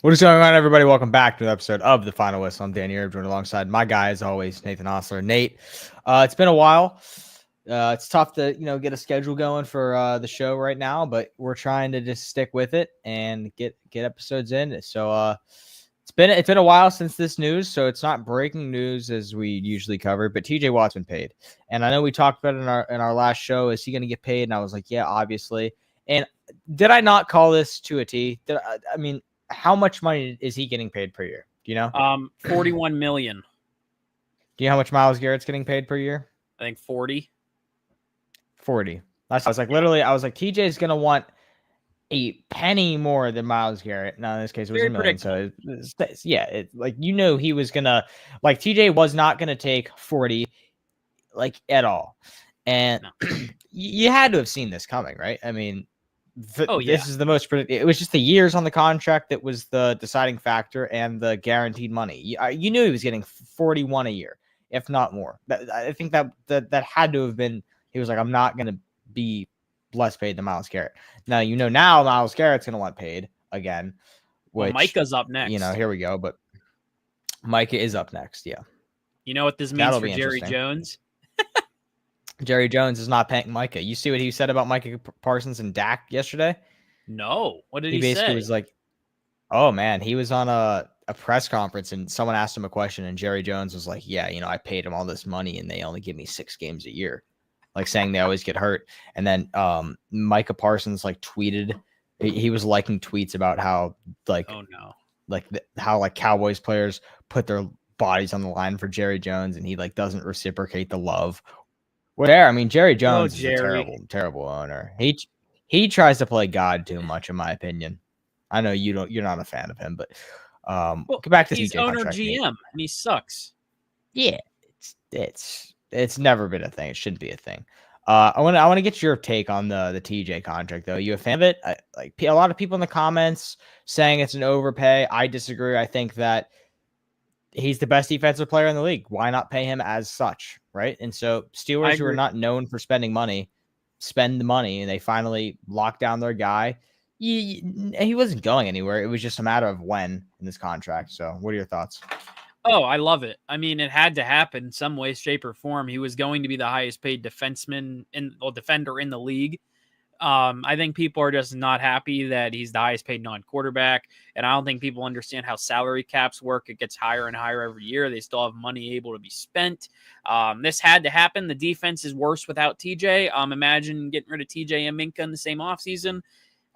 What is going on, everybody? Welcome back to an episode of The Final Whistle. I'm Danny Irv, joined alongside my guy, as always, Nathan Osler. Nate, it's been a while. It's tough to, get a schedule going for the show right now, but we're trying to just stick with it and get episodes in. So it's been a while since this news, so it's not breaking news as we usually cover, but TJ Watt's been paid. And I know we talked about it in our last show. Is he going to get paid? And I was like, yeah, obviously. And did I not call this to a T? I mean, how much money is he getting paid per year? Do you know? 41 million. Do you know how much Myles Garrett's getting paid per year? I think 40. 40. I was like, TJ's gonna want a penny more than Myles Garrett. No, in this case, it was Very $1 million. So predictable. he was gonna, TJ was not gonna take 40, at all. And No. You had to have seen this coming, right? I mean, This is the most predictable. It was just the years on the contract that was the deciding factor, and the guaranteed money. You knew he was getting 41 a year, if not more. I think that had to have been. He was like, I'm not going to be less paid than Myles Garrett. Now Myles Garrett's going to want paid again. Which, Micah's up next. Here we go. But Micah is up next. Yeah. You know what this means for Jerry Jones? Jerry Jones is not paying Micah. You see what he said about Micah Parsons and Dak yesterday? No. What did he say? He basically was like, oh, man, he was on a press conference and someone asked him a question and Jerry Jones was like, yeah, I paid him all this money and they only give me 6 games a year, saying they always get hurt. And then Micah Parsons tweeted, he was liking tweets about how how Cowboys players put their bodies on the line for Jerry Jones and he doesn't reciprocate the love. Well, I mean, Jerry Jones is a terrible owner. He tries to play God too much, in my opinion. I know you're not a fan of him, but get back to he's TJ owner contract, GM and he sucks. Yeah, it's never been a thing. It shouldn't be a thing. I want to get your take on the TJ contract, though. You a fan of it? A lot of people in the comments saying it's an overpay. I disagree. I think that he's the best defensive player in the league. Why not pay him as such, right? And so Steelers, who are not known for spending money, spend the money, and they finally lock down their guy. He wasn't going anywhere. It was just a matter of when in this contract. So what are your thoughts? Oh, I love it. I mean, it had to happen some way, shape, or form. He was going to be the highest paid defender in the league. I think people are just not happy that he's the highest paid non-quarterback. And I don't think people understand how salary caps work. It gets higher and higher every year. They still have money able to be spent. This had to happen. The defense is worse without TJ. Imagine getting rid of TJ and Minkah in the same offseason.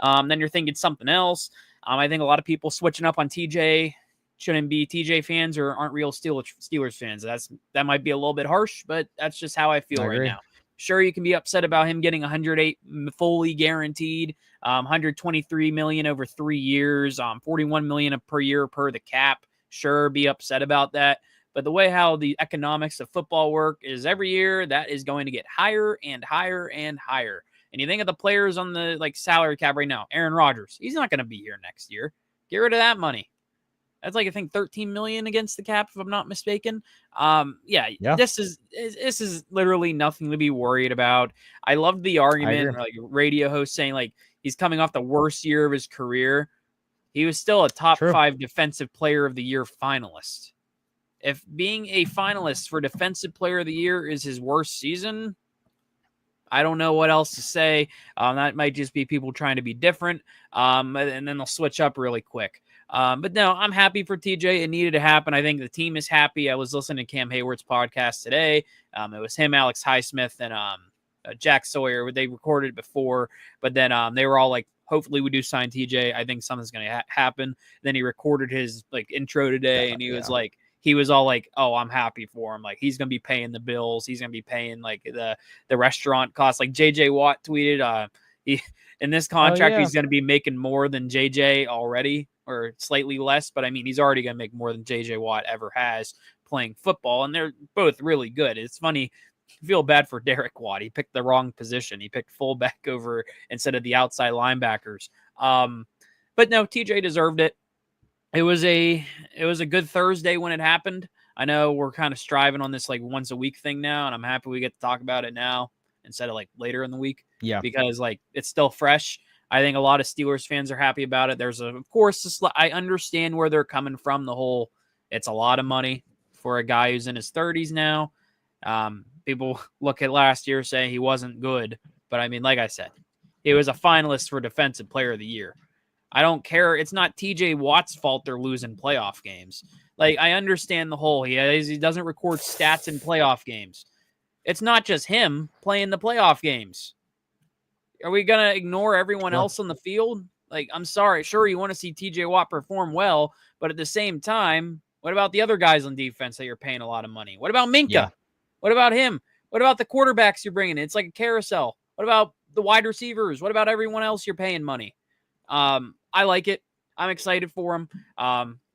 Then you're thinking something else. I think a lot of people switching up on TJ shouldn't be TJ fans or aren't real Steelers fans. That might be a little bit harsh, but that's just how I feel right now. Sure, you can be upset about him getting 108 fully guaranteed, 123 million over 3 years, 41 million per year per the cap. Sure, be upset about that. But the way how the economics of football work is every year that is going to get higher and higher and higher. And you think of the players on the salary cap right now, Aaron Rodgers, he's not going to be here next year. Get rid of that money. That's I think 13 million against the cap, if I'm not mistaken. This is literally nothing to be worried about. I loved the argument, radio host saying he's coming off the worst year of his career. He was still a top 5 defensive player of the year finalist. If being a finalist for defensive player of the year is his worst season, I don't know what else to say. That might just be people trying to be different. And then they'll switch up really quick. But no, I'm happy for TJ. It needed to happen. I think the team is happy. I was listening to Cam Hayward's podcast today. It was him, Alex Highsmith, and Jack Sawyer. They recorded it before, but then they were all like, hopefully we do sign TJ. I think something's going to happen. Then he recorded his intro today, and he was all like, oh, I'm happy for him. He's going to be paying the bills. He's going to be paying the restaurant costs. JJ Watt tweeted, in this contract, he's going to be making more than JJ already, or slightly less. But I mean, he's already going to make more than JJ Watt ever has playing football. And they're both really good. It's funny. I feel bad for Derek Watt. He picked the wrong position. He picked fullback over instead of the outside linebackers. But no, TJ deserved it. It was a good Thursday when it happened. I know we're kind of striving on this once a week thing now, and I'm happy we get to talk about it now instead of later in the week. Yeah, because it's still fresh. I think a lot of Steelers fans are happy about it. There's, of course, I understand where they're coming from. The whole, it's a lot of money for a guy who's in his 30s now. People look at last year saying he wasn't good. But, I mean, like I said, he was a finalist for Defensive Player of the Year. I don't care. It's not TJ Watt's fault they're losing playoff games. Like, I understand the whole, he doesn't record stats in playoff games. It's not just him playing the playoff games. Are we going to ignore everyone else on the field? Like, I'm sorry. Sure, you want to see TJ Watt perform well, but at the same time, what about the other guys on defense that you're paying a lot of money? What about Minkah? Yeah. What about him? What about the quarterbacks you're bringing in? It's like a carousel. What about the wide receivers? What about everyone else you're paying money? I like it. I'm excited for him.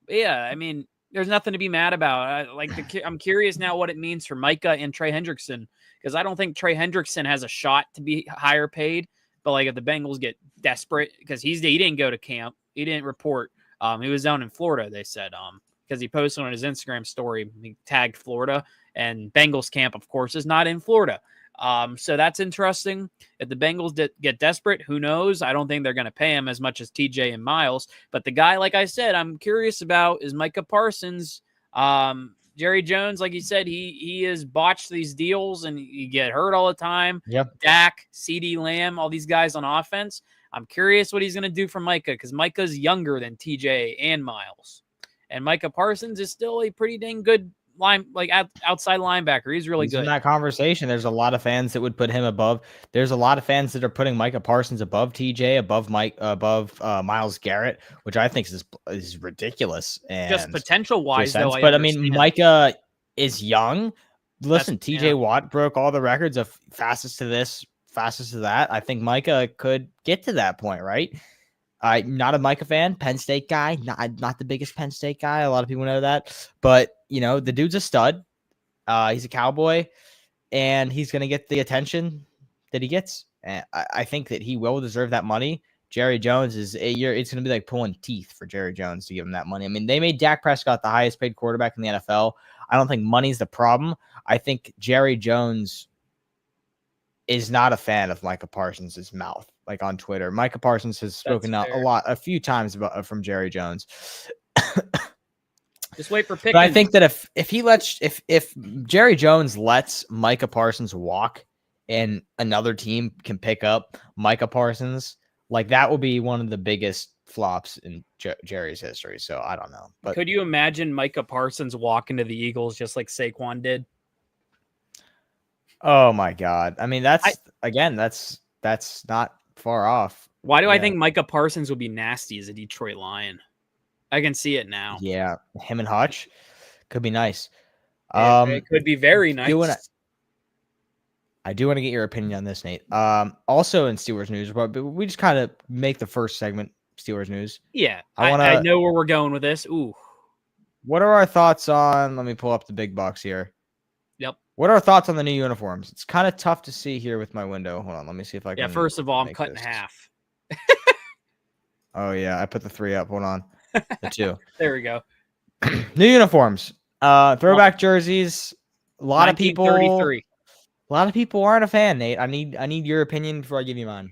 Yeah, I mean, there's nothing to be mad about. I'm curious now what it means for Micah and Trey Hendrickson, because I don't think Trey Hendrickson has a shot to be higher paid. But like if the Bengals get desperate, because he didn't go to camp, he didn't report. He was down in Florida, they said, because he posted on his Instagram story, he tagged Florida, and Bengals camp, of course, is not in Florida. So that's interesting. If the Bengals get desperate, who knows? I don't think they're going to pay him as much as TJ and Miles. But the guy, like I said, I'm curious about is Micah Parsons. Jerry Jones, like you said, he has botched these deals and you get hurt all the time. Yep. Dak, CeeDee Lamb, all these guys on offense. I'm curious what he's going to do for Micah, because Micah's younger than TJ and Miles. And Micah Parsons is still a pretty dang good outside linebacker. He's really good. In that conversation, there's a lot of fans that would put him above. There's a lot of fans that are putting Micah Parsons above TJ, above Myles Garrett, which I think is ridiculous. And just potential wise, though. But I mean, Micah is young. Listen, TJ Watt broke all the records of fastest to this, fastest to that. I think Micah could get to that point, right? I'm not a Micah fan, Penn State guy, not the biggest Penn State guy. A lot of people know that, but you know, the dude's a stud. He's a Cowboy, and he's going to get the attention that he gets. And I think that he will deserve that money. Jerry Jones it's going to be like pulling teeth for Jerry Jones to give him that money. I mean, they made Dak Prescott the highest paid quarterback in the NFL. I don't think money's the problem. I think Jerry Jones is not a fan of Micah Parsons' mouth, like on Twitter. Micah Parsons has spoken out a few times from Jerry Jones. Just wait for Pickens. But I think that if Jerry Jones lets Micah Parsons walk and another team can pick up Micah Parsons, like that will be one of the biggest flops in Jerry's history. So I don't know. But could you imagine Micah Parsons walking to the Eagles just like Saquon did? Oh my God. I mean, that's not far off. Why do I think Micah Parsons would be nasty as a Detroit Lion? I can see it now. Yeah. Him and Hutch could be nice. It could be very nice. I do want to get your opinion on this, Nate. Also in Steelers news, but we just kind of make the first segment Steelers news. Yeah. I know where we're going with this. Ooh. What are our thoughts on, let me pull up the big box here. Yep. What are our thoughts on the new uniforms? It's kind of tough to see here with my window. Hold on, let me see if I can. Yeah, first of all, I'm cut in half. Oh yeah, I put the 3 up. Hold on. The 2. There we go. New uniforms. Throwback jerseys. A lot of people aren't a fan, Nate. I need your opinion before I give you mine.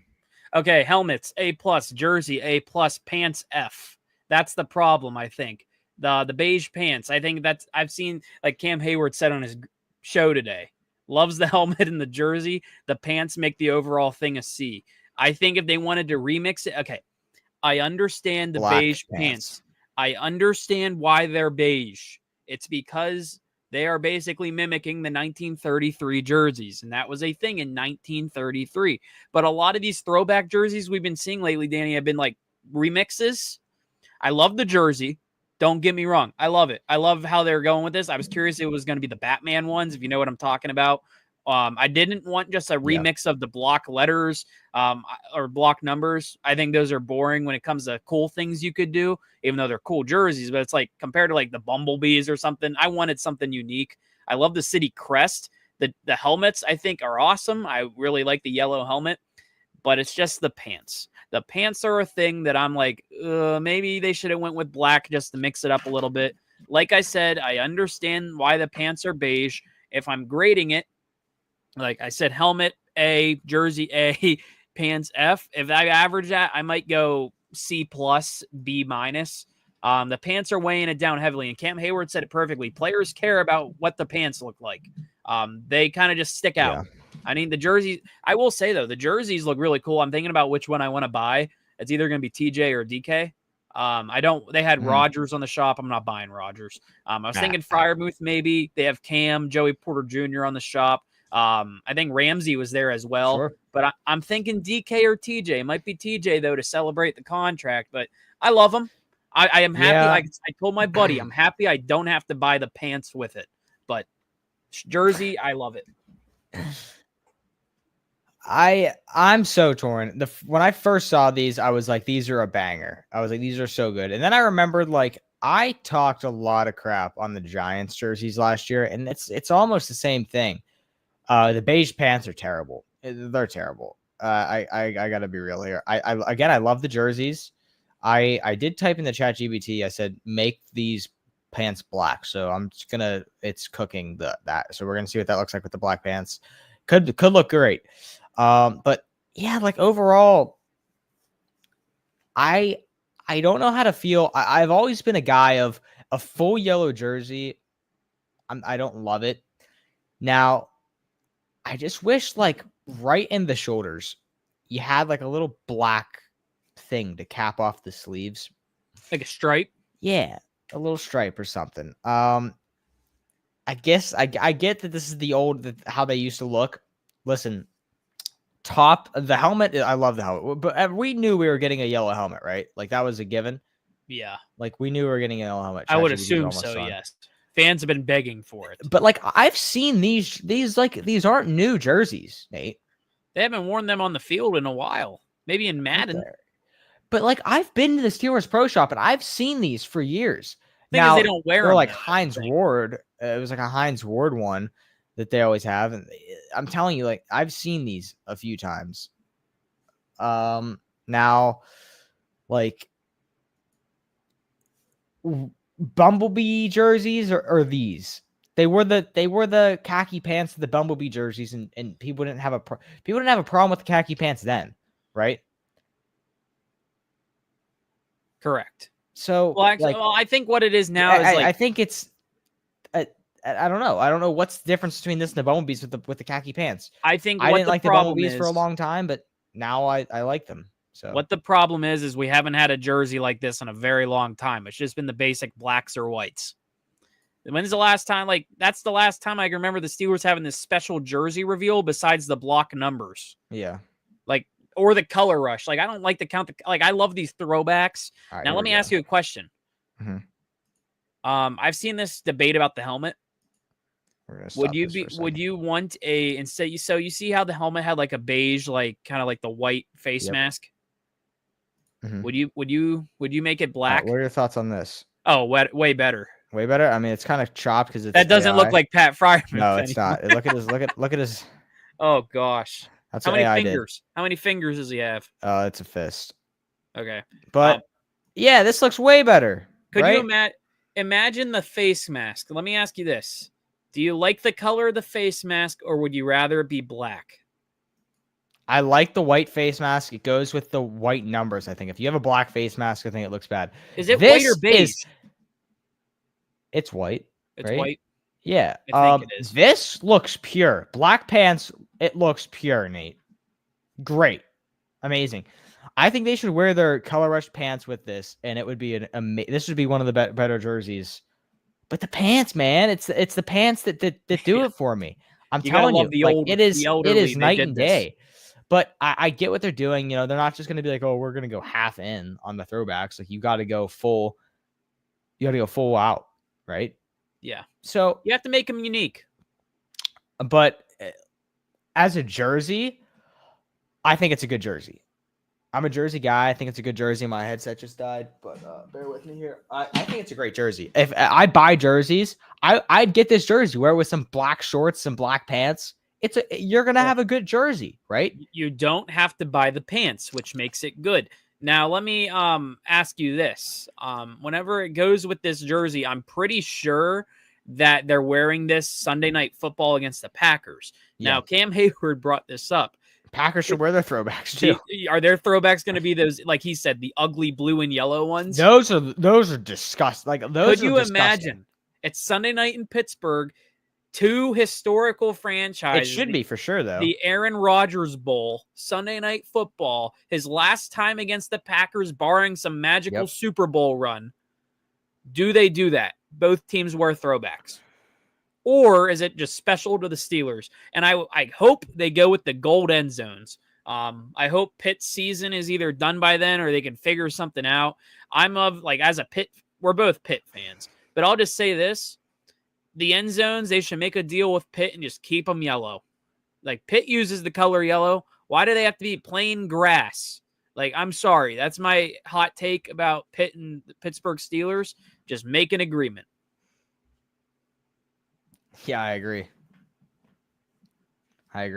Okay, helmets A+, jersey A+, pants F. That's the problem, I think. The beige pants. I think I've seen, like Cam Hayward said on his show today, loves the helmet and the jersey. The pants make the overall thing a C. I think if they wanted to remix it, okay, I understand the Black beige pants. I understand why they're beige. It's because they are basically mimicking the 1933 jerseys, and that was a thing in 1933. But a lot of these throwback jerseys we've been seeing lately, Danny, have been like remixes. I love the jersey. Don't get me wrong. I love it. I love how they're going with this. I was curious if it was going to be the Batman ones, if you know what I'm talking about. I didn't want just a remix of the block letters or block numbers. I think those are boring when it comes to cool things you could do, even though they're cool jerseys. But it's like compared to like the Bumblebees or something, I wanted something unique. I love the city crest. The helmets, I think, are awesome. I really like the yellow helmet, but it's just the pants. The pants are a thing that I'm like, maybe they should have went with black just to mix it up a little bit. Like I said, I understand why the pants are beige. If I'm grading it, like I said, helmet A, jersey A, pants F. If I average that, I might go C plus, B minus. The pants are weighing it down heavily, and Cam Hayward said it perfectly. Players care about what the pants look like. They kind of just stick out. Yeah. I mean, the jerseys, I will say though, the jerseys look really cool. I'm thinking about which one I want to buy. It's either going to be TJ or DK. They had Rodgers on the shop. I'm not buying Rodgers. I was thinking Freiermuth maybe. They have Cam, Joey Porter Jr. on the shop. I think Ramsey was there as well. Sure. But I'm thinking DK or TJ. It might be TJ though to celebrate the contract. But I love him. I am happy. Yeah. I told my buddy I'm happy I don't have to buy the pants with it. But jersey, I love it. I'm so torn. When I first saw these, I was like, these are a banger. I was like, these are so good. And then I remembered, like, I talked a lot of crap on the Giants jerseys last year, and it's almost the same thing. The beige pants are terrible. They're terrible. I gotta be real here. I love the jerseys. I did type in the chat GBT. I said, make these pants black. So it's cooking that. So we're gonna see what that looks like with the black pants. Could look great. But yeah, like overall, I don't know how to feel. I've always been a guy of a full yellow jersey. I don't love it. Now, I just wish, like, right in the shoulders, you had like a little black thing to cap off the sleeves, like a stripe. Yeah, a little stripe or something. I guess I get that this is how they used to look. Listen, the helmet, I love the helmet, but we knew we were getting a yellow helmet, right? Like that was a given. Yeah, like we knew we were getting a yellow helmet. I would assume so. Yes, fans have been begging for it. But like I've seen these aren't new jerseys, Nate. They haven't worn them on the field in a while. Maybe in Madden. But like I've been to the Steelers Pro Shop and I've seen these for years. Now they don't wear them. Like Hines Ward. It was like a Hines Ward one that they always have, and I'm telling you, like I've seen these a few times. Now, like Bumblebee jerseys or these. They were the khaki pants of the Bumblebee jerseys, and people didn't have a problem with the khaki pants then, right? Correct. So, I think what it is now is I think it's. I don't know. I don't know what's the difference between this and the Bumblebees with the khaki pants. I think I didn't like the Bumblebees for a long time, but now I like them. So what the problem is we haven't had a jersey like this in a very long time. It's just been the basic blacks or whites. When's the last time? Like that's the last time I can remember the Steelers having this special jersey reveal besides the block numbers. Yeah. Like or the color rush. Like I don't like to count I love these throwbacks. Right, now let me ask you a question. Mm-hmm. I've seen this debate about the helmet. Would you want instead you see how the helmet had like a beige, like kind of like the white face mask? Mm-hmm. Would you make it black? What are your thoughts on this? Oh, way better. Way better. I mean, it's kind of chopped because that doesn't look like Pat Freiermuth. No, it's not. Look at his. Oh gosh. That's how many fingers? How many fingers does he have? It's a fist. Okay, but yeah, this looks way better. Could you imagine the face mask? Let me ask you this: do you like the color of the face mask, or would you rather it be black? I like the white face mask. It goes with the white numbers. I think if you have a black face mask, I think it looks bad. Is it white or beige? It's white. It's right? white. Yeah. I think it is. This looks pure. Black pants. It looks pure, Nate. Great. Amazing. I think they should wear their color rush pants with this, and it would be this would be one of the better jerseys. But the pants, man, it's the pants that do it for me. I'm telling you, it is night and day. But I get what they're doing. You know, they're not just going to be like, oh, we're going to go half in on the throwbacks. Like you got to go full. You got to go full out, right? Yeah. So you have to make them unique. But as a jersey, I think it's a good jersey. I'm a jersey guy. I think it's a good jersey. My headset just died, but bear with me here. I think it's a great jersey. If I buy jerseys, I'd get this jersey, wear it with some black shorts, some black pants. You're gonna have a good jersey, right? You don't have to buy the pants, which makes it good. Now let me ask you this: whenever it goes with this jersey, I'm pretty sure that they're wearing this Sunday Night Football against the Packers. Yeah. Now Cam Hayward brought this up. Packers should wear their throwbacks too. Are their throwbacks going to be those, like he said, the ugly blue and yellow ones? Those are disgusting. Like those. Could you imagine? It's Sunday night in Pittsburgh. Two historical franchises. It should be for sure, though. The Aaron Rodgers Bowl, Sunday Night Football, his last time against the Packers, barring some magical Super Bowl run. Do they do that? Both teams wear throwbacks. Or is it just special to the Steelers? And I hope they go with the gold end zones. I hope Pitt's season is either done by then or they can figure something out. As a Pitt, we're both Pitt fans. But I'll just say this. The end zones, they should make a deal with Pitt and just keep them yellow. Like, Pitt uses the color yellow. Why do they have to be plain grass? Like, I'm sorry. That's my hot take about Pitt and the Pittsburgh Steelers. Just make an agreement. Yeah, I agree. I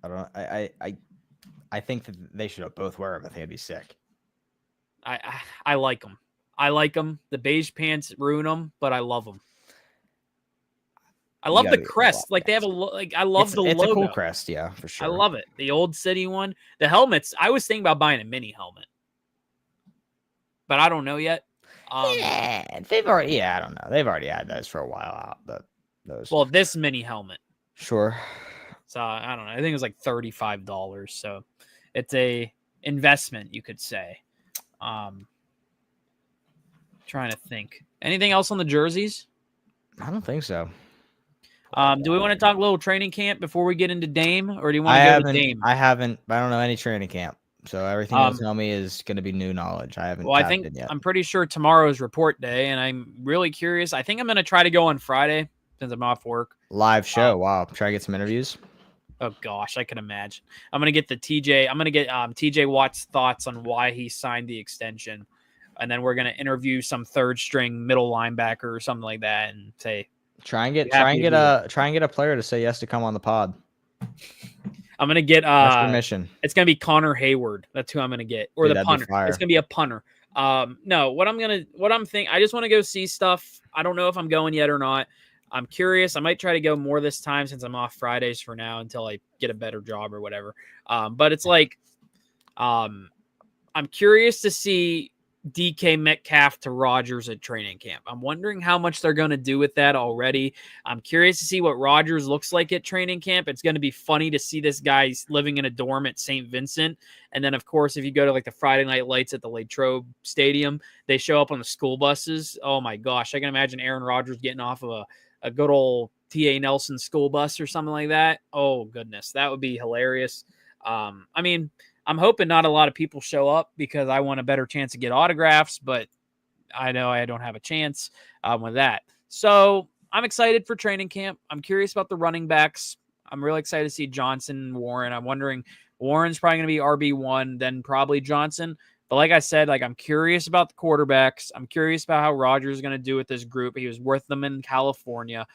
don't. I think that they should both wear them. I think it'd be sick. I like them. I like them. The beige pants ruin them, but I love them. I love the crest. Like, they have I love the logo. It's a cool crest, yeah, for sure. I love it. The old city one. The helmets. I was thinking about buying a mini helmet, but I don't know yet. They've already. Yeah, I don't know. They've already had those for a while out. Those. Well, this mini helmet. Sure. So I don't know. I think it was like $35. So it's a investment, you could say. Trying to think. Anything else on the jerseys? I don't think so. Do we want to talk a little training camp before we get into Dame, or do you want to go to Dame? I haven't. I don't know any training camp, so everything you tell me is going to be new knowledge. I haven't. Well, I think I'm pretty sure tomorrow's report day, and I'm really curious. I think I'm going to try to go on Friday since I'm off work. Live show. Wow. Try to get some interviews. Oh gosh, I can imagine. I'm going to get TJ Watt's thoughts on why he signed the extension, and then we're going to interview some third string middle linebacker or something like that, and say. Try and get a player to say yes to come on the pod. I'm gonna get That's your mission. It's gonna be Connor Hayward. That's who I'm gonna get, or the punter. It's gonna be a punter. No, what I'm thinking. I just want to go see stuff. I don't know if I'm going yet or not. I'm curious. I might try to go more this time since I'm off Fridays for now until I get a better job or whatever. But it's like, I'm curious to see DK Metcalf to Rodgers at training camp. I'm wondering how much they're going to do with that already. I'm curious to see what Rodgers looks like at training camp. It's going to be funny to see this guy living in a dorm at St. Vincent. And then, of course, if you go to like the Friday night lights at the Latrobe Stadium, they show up on the school buses. Oh my gosh. I can imagine Aaron Rodgers getting off of a good old T.A. Nelson school bus or something like that. Oh goodness. That would be hilarious. I'm hoping not a lot of people show up because I want a better chance to get autographs, but I know I don't have a chance with that. So I'm excited for training camp. I'm curious about the running backs. I'm really excited to see Johnson and Warren. I'm wondering Warren's probably going to be RB1, then probably Johnson. But like I said, I'm curious about the quarterbacks. I'm curious about how Rodgers is going to do with this group. He was with them in California.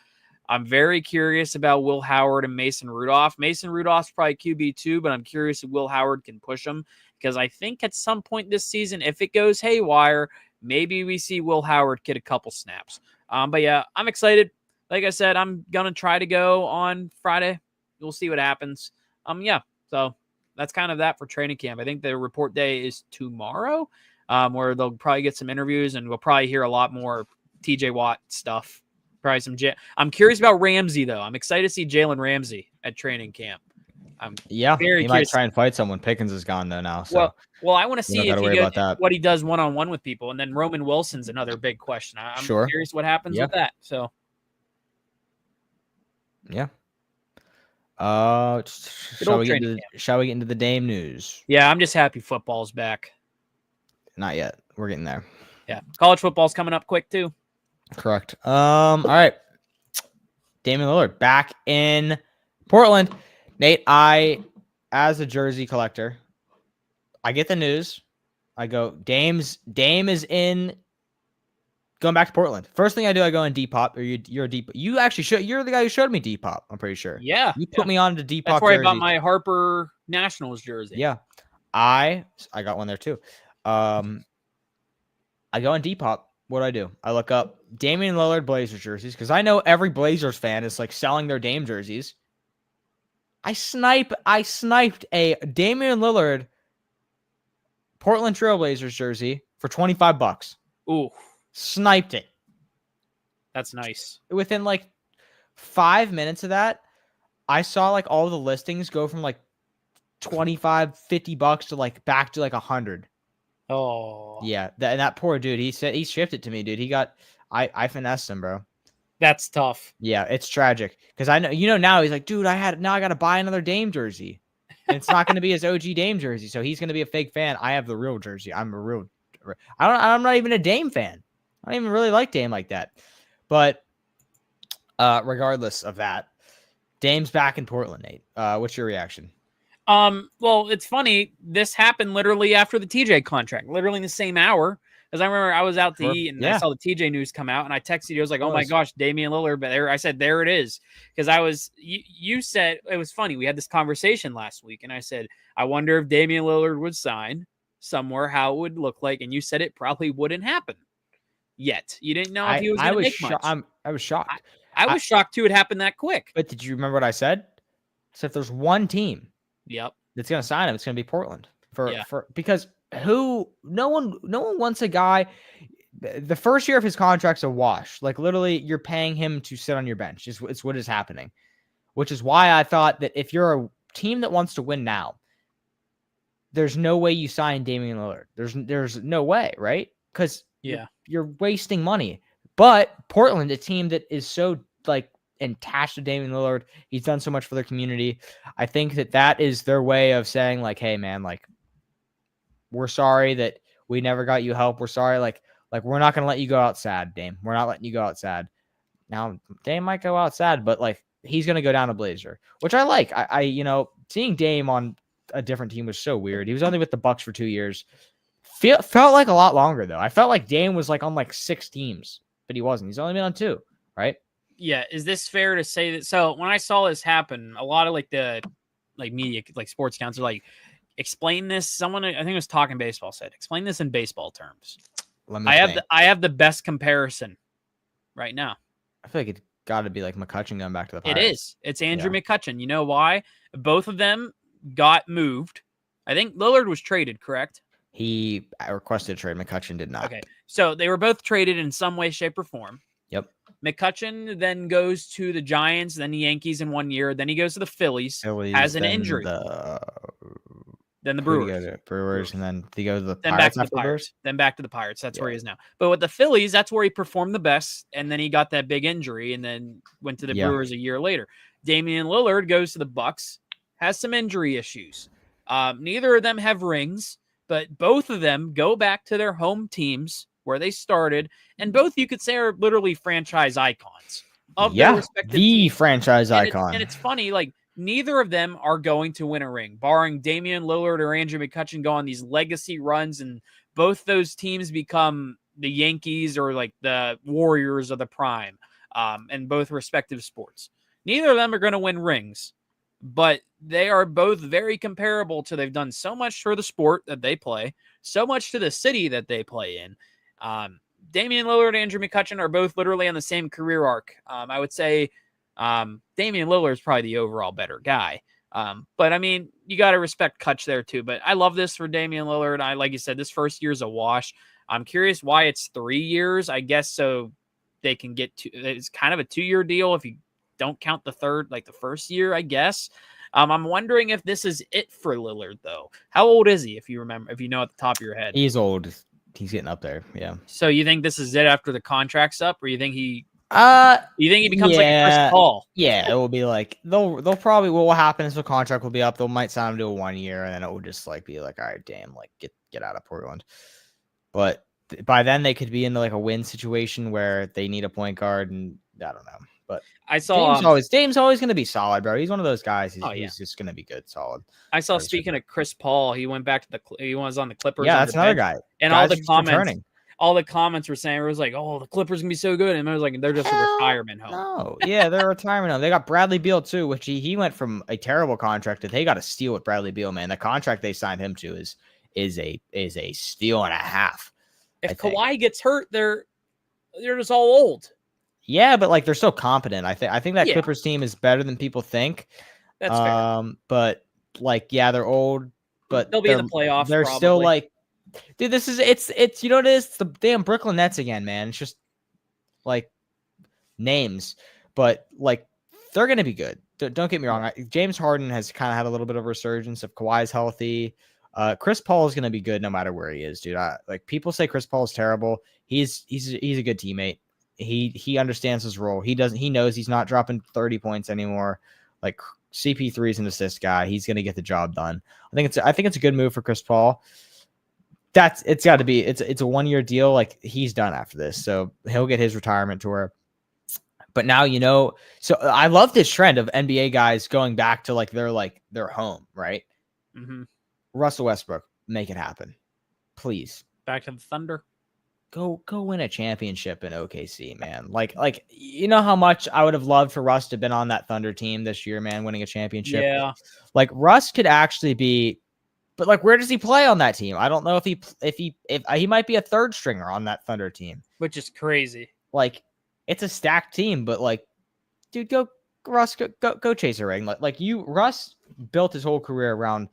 I'm very curious about Will Howard and Mason Rudolph. Mason Rudolph's probably QB2, but I'm curious if Will Howard can push him because I think at some point this season, if it goes haywire, maybe we see Will Howard get a couple snaps. But yeah, I'm excited. Like I said, I'm going to try to go on Friday. We'll see what happens. So that's kind of that for training camp. I think the report day is tomorrow, where they'll probably get some interviews and we'll probably hear a lot more TJ Watt stuff. Probably I'm curious about Ramsey, though. I'm excited to see Jalen Ramsey at training camp. He might try and fight someone. Pickens is gone, though, now. So. Well, I want to see what he does one-on-one with people. And then Roman Wilson's another big question. I'm curious what happens with that. So, yeah. Shall we get into the Dame news? Yeah, I'm just happy football's back. Not yet. We're getting there. Yeah. College football's coming up quick, too. Correct. All right. Damian Lillard back in Portland. Nate, as a jersey collector, I get the news. I go, Dame is in going back to Portland. First thing I do, I go in Depop. Or you're a Depop. You actually you're the guy who showed me Depop, I'm pretty sure. Yeah. You put me on to Depop. That's where I bought my Harper Nationals jersey. Yeah. I got one there too. I go on Depop. What do? I look up Damian Lillard Blazers jerseys because I know every Blazers fan is selling their Dame jerseys. I sniped a Damian Lillard Portland Trailblazers jersey for $25. Ooh, Sniped it. that's nice. Within like 5 minutes of that, I saw like all the listings go from like $25-$50 to like back to like 100. Oh, Yeah, that poor dude. He said he shipped it to me, dude. I finessed him, bro. that's tough. Yeah, it's tragic because I know now he's like, dude, I got to buy another Dame jersey, and it's not going to be his OG Dame jersey, so he's going to be a fake fan. I have the real jersey. I'm not even a Dame fan. I don't even really like Dame like that. But regardless of that, Dame's back in Portland, Nate. What's your reaction? Well, it's funny. This happened literally after the TJ contract, literally in the same hour. Because I remember I was out to eat and I saw the TJ news come out, and I texted you. I was like, "Oh my gosh, Damian Lillard!" But I said, "There it is." Because you said it was funny. We had this conversation last week, and I said, "I wonder if Damian Lillard would sign somewhere, how it would look like." And you said it probably wouldn't happen yet. You didn't know if he was going to make much. I was shocked. I was shocked too. It happened that quick. But did you remember what I said? So if there's one team, yep, that's going to sign him, it's going to be Portland because no one wants a guy. The first year of his contract's a wash. Like literally, you're paying him to sit on your bench. It's what is happening, which is why I thought that if you're a team that wants to win now, there's no way you sign Damian Lillard. There's no way, right? Because you're wasting money. But Portland, a team that is so like attached to Damian Lillard, he's done so much for their community. I think that is their way of saying like, hey man, like we're sorry that we never got you help. We're sorry, like we're not gonna let you go out sad, Dame. We're not letting you go out sad. Now Dame might go out sad, but like he's gonna go down a Blazer, which I like. I seeing Dame on a different team was so weird. He was only with the Bucks for 2 years. Felt like a lot longer though. I felt like Dame was like on like 6 teams, but he wasn't. He's only been on 2, right? Yeah. Is this fair to say that? So when I saw this happen, a lot of like the media, like sports accounts are like, explain this. Someone, I think it was Talking Baseball, said, explain this in baseball terms. I have the best comparison right now. I feel like it's got to be like McCutchen going back to the Pirates. It is. It's Andrew McCutchen. You know why? Both of them got moved. I think Lillard was traded, correct? He requested a trade. McCutchen did not. Okay. So they were both traded in some way, shape, or form. Yep. McCutchen then goes to the Giants, then the Yankees in 1 year. Then he goes to the Phillies has an injury. Then the Brewers, and then they go to the Pirates. Then back to the Pirates. That's where he is now. But with the Phillies, that's where he performed the best. And then he got that big injury and then went to the Brewers a year later. Damian Lillard goes to the Bucks, has some injury issues. Neither of them have rings, but both of them go back to their home teams where they started. And both, you could say, are literally franchise icons of their respective teams. Franchise icon. And it's funny, like, neither of them are going to win a ring, barring Damian Lillard or Andrew McCutchen go on these legacy runs, and both those teams become the Yankees or like the Warriors of the prime, in both respective sports. Neither of them are going to win rings, but they are both very comparable to they've done so much for the sport that they play, so much to the city that they play in. Damian Lillard and Andrew McCutchen are both literally on the same career arc. I would say Damian Lillard is probably the overall better guy. But I mean, you got to respect Kutch there too. But I love this for Damian Lillard. Like you said, this first year's a wash. I'm curious why it's 3 years. I guess so they can get to. It's kind of a 2-year deal if you don't count the third, like the first year, I guess. I'm wondering if this is it for Lillard though. How old is he? If you remember, if you know at the top of your head, he's old. He's getting up there. Yeah. So you think this is it after the contract's up, or you think he? You think he becomes like a Chris Paul? Yeah, it will be like they'll probably what will happen is the contract will be up. They might sign him to a 1 year, and then it will just like be like, all right, damn, like get out of Portland. But by then they could be in like a win situation where they need a point guard, and I don't know. But I saw Dame's always going to be solid, bro. He's one of those guys. He's just going to be good, solid. I saw. Speaking of Chris Paul, he went back to he was on the Clippers. Yeah, that's another guy. And all the comments were saying, it was like, oh, the Clippers can be so good. And I was like, they're just a retirement home. No, yeah, they're a retirement home. They got Bradley Beal too, which he went from a terrible contract to they got a steal with Bradley Beal, man. The contract they signed him to is a steal and a half. If Kawhi gets hurt, they're just all old. Yeah, but like they're so competent. I think that Clippers team is better than people think. That's fair. But like, yeah, they're old, but They'll be in the playoffs they're still probably. like, dude, this is it's you know what it is? It's the damn Brooklyn Nets again, man. It's just like names, but like they're gonna be good. Don't get me wrong. James Harden has kind of had a little bit of a resurgence. If Kawhi's healthy, Chris Paul is gonna be good no matter where he is, dude. Like people say Chris Paul is terrible. He's a good teammate. He understands his role. He knows he's not dropping 30 points anymore. Like CP3 is an assist guy. He's gonna get the job done. I think it's a good move for Chris Paul. It's got to be it's a 1-year deal. Like he's done after this, so he'll get his retirement tour. But now, so I love this trend of NBA guys going back to like their home, right? Mm-hmm. Russell Westbrook, make it happen, please. Back to the Thunder. Go win a championship in OKC, man. Like you know how much I would have loved for Russ to have been on that Thunder team this year, man, winning a championship. Yeah. Like Russ could actually be, but like where does he play on that team? I don't know if he might be a third stringer on that Thunder team, which is crazy. Like it's a stacked team, but like, dude, go Russ, go chase a ring. Like Russ built his whole career around.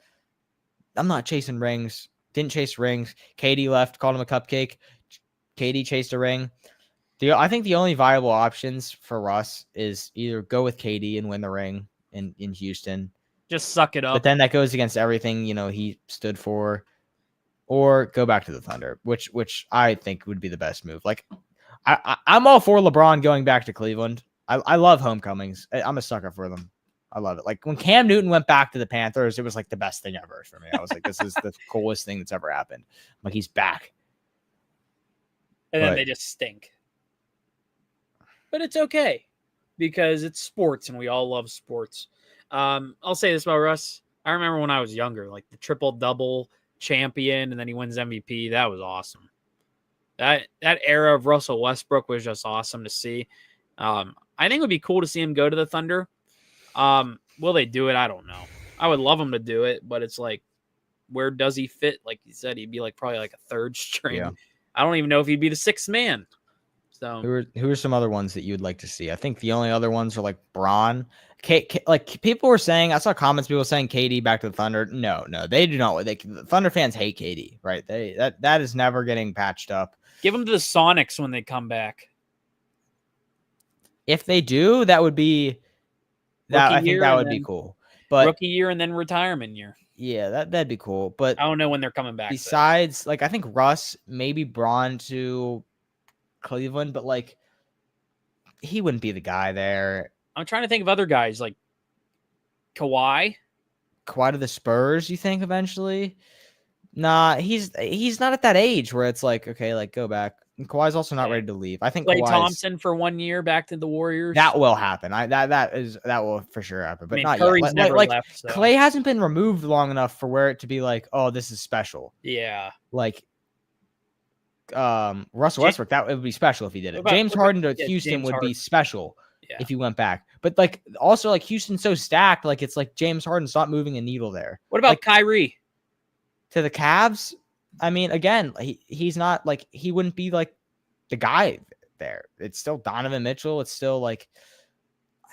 I'm not chasing rings. Didn't chase rings. KD left, called him a cupcake. KD chased a ring. I think the only viable options for Russ is either go with KD and win the ring in Houston. Just suck it up. But then that goes against everything, he stood for, or go back to the Thunder, which I think would be the best move. Like I'm all for LeBron going back to Cleveland. I love homecomings. I'm a sucker for them. I love it. Like when Cam Newton went back to the Panthers, it was like the best thing ever for me. I was like, this is the coolest thing that's ever happened. Like he's back. And then they just stink. But it's okay because it's sports and we all love sports. I'll say this about Russ. I remember when I was younger, like the triple-double champion, and then he wins MVP. That was awesome. That era of Russell Westbrook was just awesome to see. I think it would be cool to see him go to the Thunder. Will they do it? I don't know. I would love him to do it, but it's like, where does he fit? Like you said, he'd be like probably like a third string. Yeah. I don't even know if he'd be the sixth man. So who are some other ones that you'd like to see? I think the only other ones are like Bron. Like people were saying, I saw comments people saying KD back to the Thunder. No, they do not. The Thunder fans hate KD, right? That is never getting patched up. Give them to the Sonics when they come back. If they do, that would be that. I think that would be cool. But rookie year and then retirement year. Yeah, that'd be cool. But I don't know when they're coming back. Besides, like I think Russ, maybe Bron to Cleveland, but like he wouldn't be the guy there. I'm trying to think of other guys like Kawhi to the Spurs. You think eventually? Nah, he's not at that age where it's like, okay, like go back. And Kawhi's also not ready to leave. I think Klay Thompson for 1 year back to the Warriors. That will happen. That will for sure happen. But not Curry's yet. never left. So. Klay hasn't been removed long enough for where it to be like, oh, this is special. Yeah. Like Russell Westbrook, that would be special if he did it. James Harden to Houston would be special if he went back. But like also like Houston's so stacked, like it's like James Harden's not moving a needle there. What about Kyrie? To the Cavs? I mean, again, he's not like he wouldn't be like the guy there. It's still Donovan Mitchell. It's still like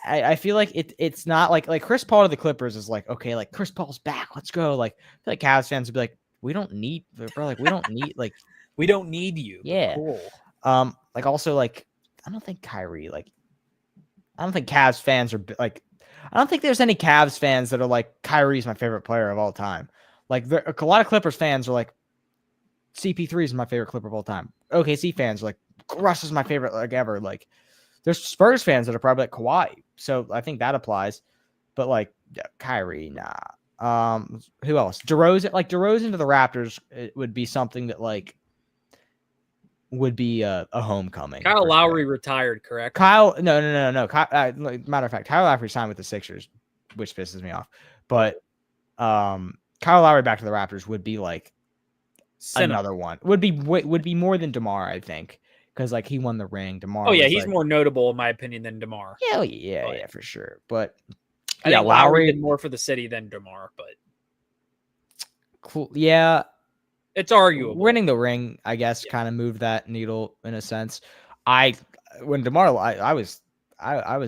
I feel like it's not like Chris Paul to the Clippers is like, okay, like Chris Paul's back. Let's go. Like I feel like Cavs fans would be like, we don't need we don't need you. Yeah. Cool. Like also like I don't think Kyrie I don't think Cavs fans are like I don't think there's any Cavs fans that are like Kyrie's my favorite player of all time. Like a lot of Clippers fans are like CP3 is my favorite Clipper of all time. OKC fans are like Russ is my favorite like ever. Like there's Spurs fans that are probably like Kawhi. So I think that applies. But like Kyrie, nah. Who else? DeRozan to the Raptors it would be something that like would be a homecoming. Kyle Lowry retired, correct? No. Matter of fact, Kyle Lowry signed with the Sixers, which pisses me off. But Kyle Lowry back to the Raptors would be like another one. Would be more than DeMar, I think, because like he won the ring. DeMar. Oh yeah, he's more notable in my opinion than DeMar. Yeah, for sure. But I think Lowry did more for the city than DeMar, but cool. Yeah, it's arguable. Winning the ring, I guess, kind of moved that needle in a sense. When DeMar, I was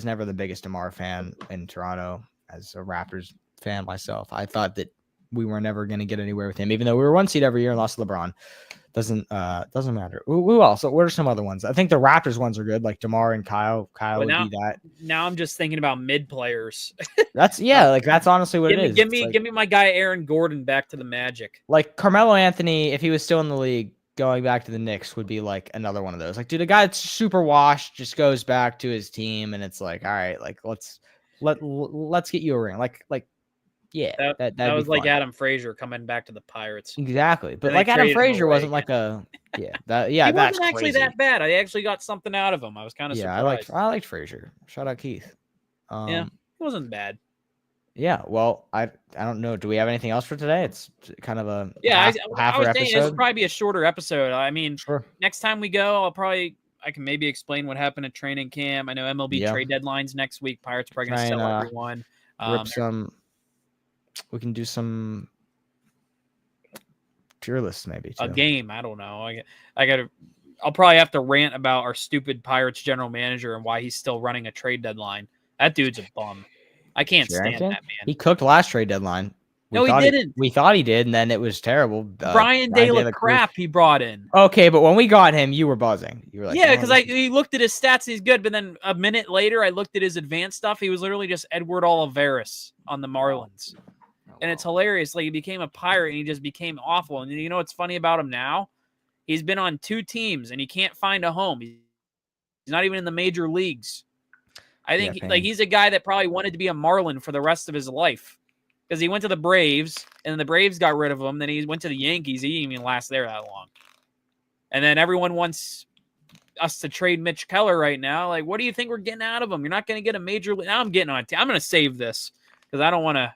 never the biggest DeMar fan in Toronto. as a Raptors fan myself. I thought that we were never going to get anywhere with him, even though we were 1 seed every year and lost to LeBron. Doesn't matter. Who else? What are some other ones? I think the Raptors ones are good, like DeMar and Kyle. Kyle would be that. Now I'm just thinking about mid players. That's like that's honestly what it is. Give me my guy Aaron Gordon back to the Magic. Like Carmelo Anthony, if he was still in the league, going back to the Knicks would be like another one of those. Like, dude, a guy that's super washed just goes back to his team, and it's like, all right, like let's get you a ring. Like. Yeah, that was like Adam Frazier coming back to the Pirates. Exactly, but like Adam Frazier wasn't like a he wasn't actually that bad. I actually got something out of him. I was kind of surprised. I liked Frazier. Shout out Keith. Yeah, it wasn't bad. Yeah, well, I don't know. Do we have anything else for today? It's kind of a I was saying this will probably be a shorter episode. I mean, sure. Next time we go, I can maybe explain what happened at training camp. I know MLB trade deadlines next week. Pirates are probably going to sell everyone. Rip some. We can do some tier lists maybe too. A game. I don't know. I'll probably have to rant about our stupid Pirates general manager and why he's still running a trade deadline. That dude's a bum. I can't stand that man. He cooked last trade deadline. No, he didn't. We thought he did, and then it was terrible. Brian De La Crap he brought in. Okay, but when we got him, you were buzzing. You were like, yeah, because he looked at his stats, he's good. But then a minute later, I looked at his advanced stuff. He was literally just Edward Olivares on the Marlins. And it's hilarious. Like, he became a Pirate and he just became awful. And you know what's funny about him now? He's been on 2 teams and he can't find a home. He's not even in the major leagues. I think he's a guy that probably wanted to be a Marlin for the rest of his life because he went to the Braves and the Braves got rid of him. Then he went to the Yankees. He didn't even last there that long. And then everyone wants us to trade Mitch Keller right now. Like, what do you think we're getting out of him? You're not going to get a major league. Now I'm getting on. I'm going to save this because I don't want to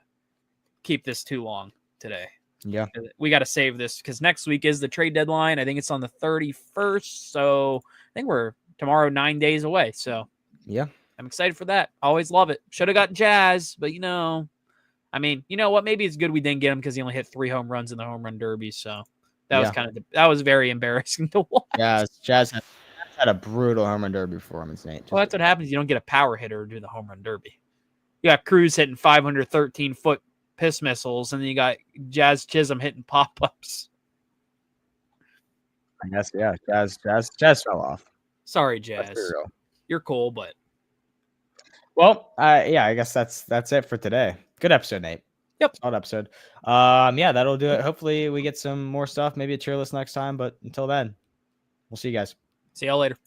keep this too long today. Yeah. We got to save this because next week is the trade deadline. I think it's on the 31st. So I think we're tomorrow 9 days away. So yeah, I'm excited for that. Always love it. Should have got Jazz, but I mean, you know what? Maybe it's good we didn't get him because he only hit 3 home runs in the home run derby. So that was that was very embarrassing to watch. Yeah, Jazz had a brutal home run derby performance, Nate. Well, that's what happens. You don't get a power hitter to do the home run derby. You got Cruz hitting 513-foot piss missiles, and then you got Jazz Chisholm hitting pop-ups. I guess, yeah. Jazz fell off. Sorry, Jazz. You're cool, but well, I guess that's it for today. Good episode, Nate. Yep. Solid episode. Yeah, that'll do it. Hopefully we get some more stuff, maybe a tier list next time, but until then, we'll see you guys. See y'all later.